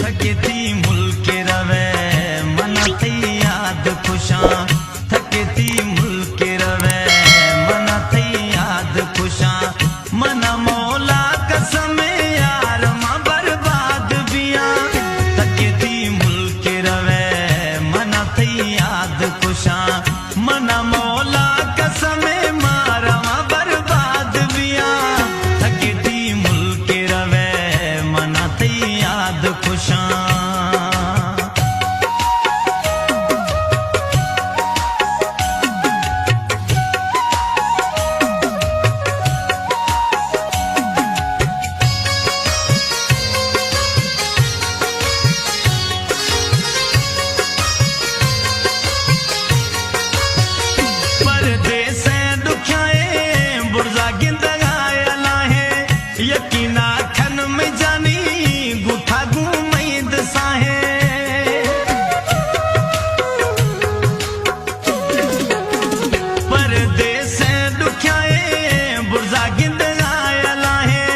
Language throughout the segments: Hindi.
थके थी मुल्क रवे मना थी याद खुशां थके थी मुल्क रवे मना थी याद खुशां मना मौला कसम यार मां बर्बाद बिया थके थी मुल्क रवे मना थी याद खुशां मना मौला कसम मारा मां बर्बाद बिया थके थी मुल्क रवे मना थी याद खुशां यकीना खन में जानी गुठा गुमैद साहे परदेस दुख्याए बुर्जा गिंद आयला है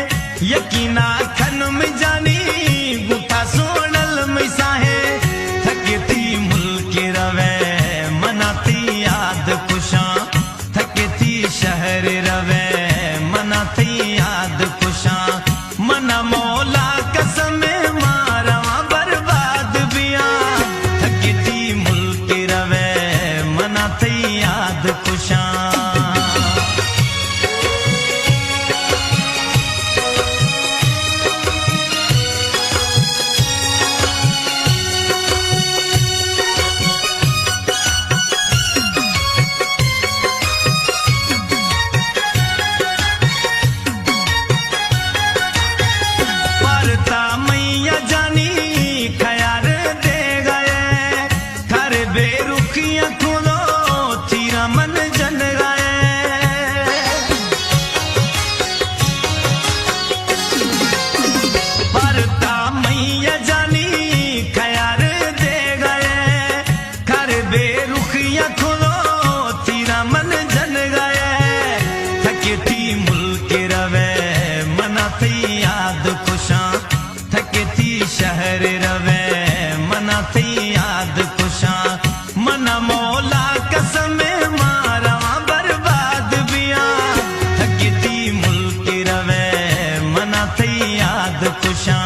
यकीना खन में जानी गुठा सोनल में साहे थके थी मुल्क रवे मनाती याद खुशां थके थी शहर रवे मनाती याद मना मौला कसम मारा बर्बाद बिया थकी थी मुल्क रवे मना थी याद खुशां मैया जानी खयार दे गए घर बेरुखियां खोलो तीरा मन जन गए परता मैया जानी खयार दे गए घर बेरुखियां खोलो तीरा मन जन गए थके थी मुल्क रवे मना थी याद खुशां थके थी शहर रवे मना थी याद खुशां मना मौला कसम मारा बर्बाद बिया थके थी मुल्क रवे मना थी याद खुशां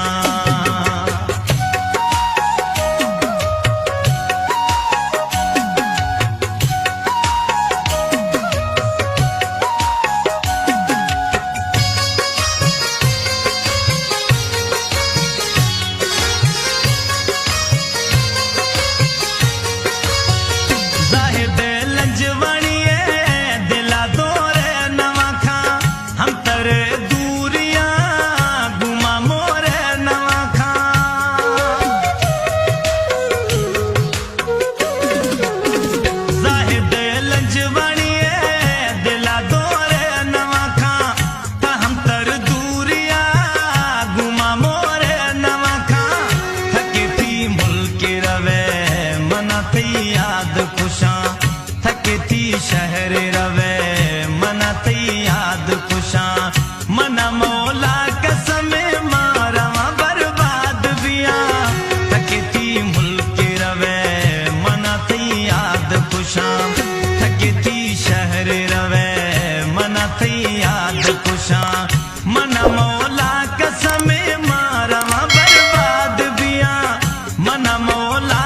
याद खुशां थके थी शहर रवे मना थी याद खुशां मना मौला कसम मारा बर्बाद बिया थके थी मुल्क रवे मना थी याद खुशां थके थी शहर रवे मना थी याद खुशां मना मौला कसम मारा बर्बाद बिया मना मौला